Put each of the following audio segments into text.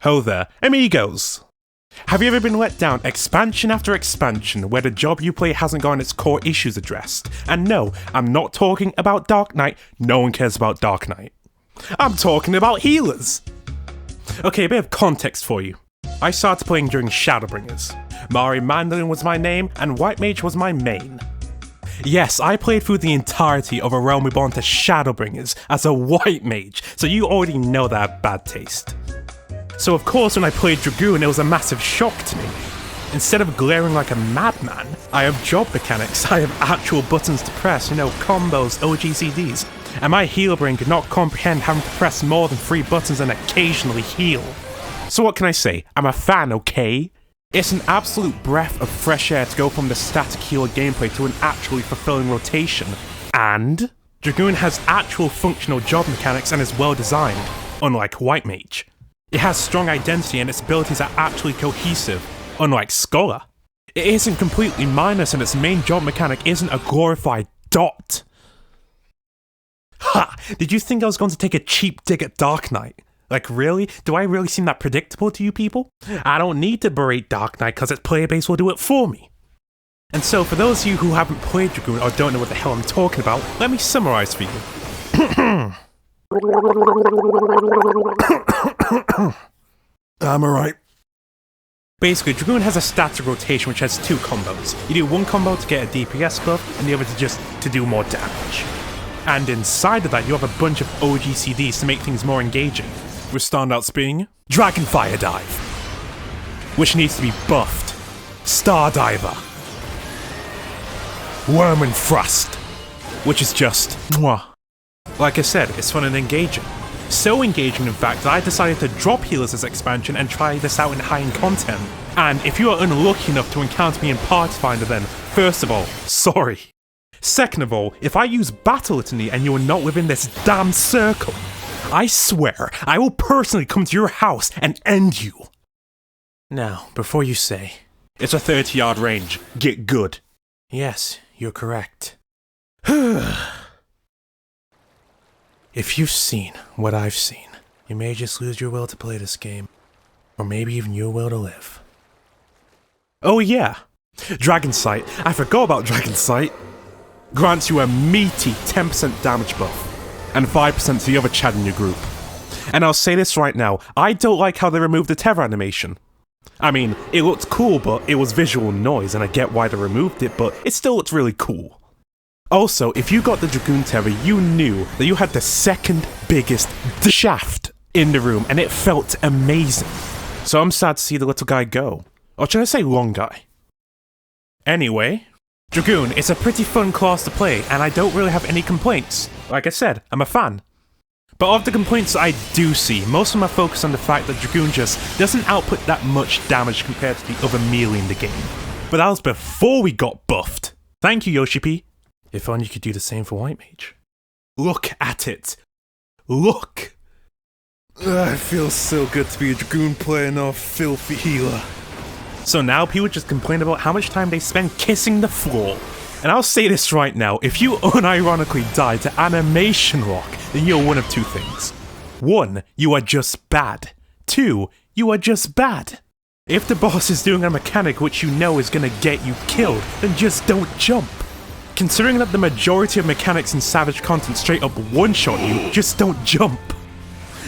Ho there, amigos! Have you ever been let down expansion after expansion where the job you play hasn't gotten its core issues addressed? And no, I'm not talking about Dark Knight, no one cares about Dark Knight. I'm talking about healers! Okay, a bit of context for you. I started playing during Shadowbringers. Mari Mandolin was my name, and White Mage was my main. Yes, I played through the entirety of A Realm Reborn to Shadowbringers as a White Mage, so you already know that I have bad taste. So of course when I played Dragoon it was a massive shock to me. Instead of glaring like a madman, I have job mechanics, I have actual buttons to press, combos, OGCDs, and my healer brain could not comprehend having to press more than 3 buttons and occasionally heal. So what can I say? I'm a fan, okay? It's an absolute breath of fresh air to go from the static healer gameplay to an actually fulfilling rotation. And Dragoon has actual functional job mechanics and is well designed, unlike White Mage. It has strong identity and its abilities are actually cohesive, unlike Scholar. It isn't completely mindless and its main job mechanic isn't a glorified dot. Ha! Did you think I was going to take a cheap dig at Dark Knight? Like really? Do I really seem that predictable to you people? I don't need to berate Dark Knight because its player base will do it for me. And so for those of you who haven't played Dragoon or don't know what the hell I'm talking about, let me summarize for you. I'm alright. Basically, Dragoon has a static rotation which has 2 combos. You do one combo to get a DPS buff, and the other to do more damage. And inside of that, you have a bunch of OGCDs to make things more engaging. With standouts being Dragonfire Dive, which needs to be buffed, Star Diver, Worm and Thrust, which is just mwah. Like I said, it's fun and engaging. So engaging in fact that I decided to drop healers as expansion and try this out in high-end content. And if you are unlucky enough to encounter me in Party Finder then, first of all, sorry. Second of all, if I use Battle Litany and you are not within this damn circle, I swear I will personally come to your house and end you. Now, before you say, it's a 30-yard range, get good. Yes, you're correct. If you've seen what I've seen, you may just lose your will to play this game. Or maybe even your will to live. Oh yeah! Dragon Sight. I forgot about Dragon Sight. Grants you a meaty 10% damage buff. And 5% to the other Chad in your group. And I'll say this right now, I don't like how they removed the tether animation. I mean, it looked cool, but it was visual noise, and I get why they removed it, but it still looks really cool. Also, if you got the Dragoon Tether, you knew that you had the second biggest shaft in the room, and it felt amazing. So I'm sad to see the little guy go. Or should I say long guy? Anyway, Dragoon is a pretty fun class to play, and I don't really have any complaints. Like I said, I'm a fan. But of the complaints I do see, most of them are focused on the fact that Dragoon just doesn't output that much damage compared to the other melee in the game. But that was before we got buffed. Thank you, Yoshi P. If only you could do the same for White Mage. Look at it. Look! It feels so good to be a Dragoon player, not a filthy healer. So now people just complain about how much time they spend kissing the floor. And I'll say this right now, if you unironically die to animation lock, then you're one of 2 things. 1, you are just bad. 2, you are just bad. If the boss is doing a mechanic which you know is gonna get you killed, then just don't jump. Considering that the majority of mechanics in Savage content straight up one-shot you, just don't jump.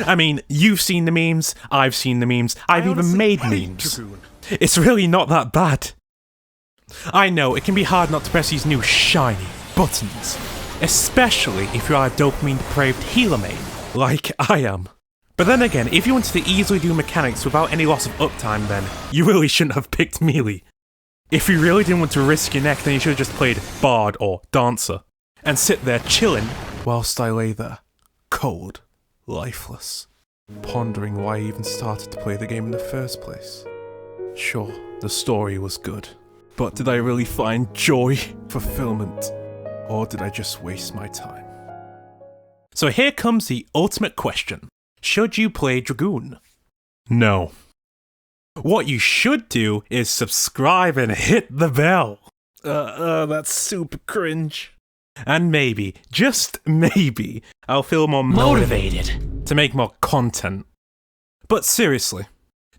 I mean, you've seen the memes, I've seen the memes, I've even made memes. Dragoon. It's really not that bad. I know, it can be hard not to press these new shiny buttons. Especially if you are a dopamine-depraved healer main, like I am. But then again, if you wanted to easily do mechanics without any loss of uptime then, you really shouldn't have picked melee. If you really didn't want to risk your neck, then you should have just played Bard or Dancer, and sit there chilling whilst I lay there, cold, lifeless, pondering why I even started to play the game in the first place. Sure, the story was good, but did I really find joy, fulfillment, or did I just waste my time? So here comes the ultimate question. Should you play Dragoon? No. What you should do is subscribe and hit the bell. That's super cringe. And maybe, just maybe, I'll feel more motivated to make more content. But seriously,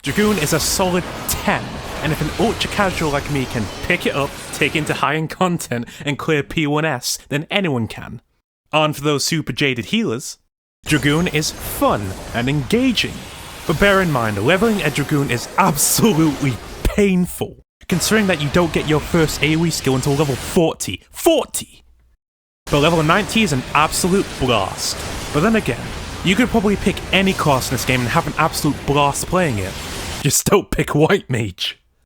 Dragoon is a solid 10, and if an ultra casual like me can pick it up, take it into high-end content, and clear P1S, then anyone can. And for those super jaded healers, Dragoon is fun and engaging. But bear in mind, leveling a Dragoon is absolutely painful, considering that you don't get your first AoE skill until level 40. 40! But level 90 is an absolute blast. But then again, you could probably pick any class in this game and have an absolute blast playing it. Just don't pick White Mage.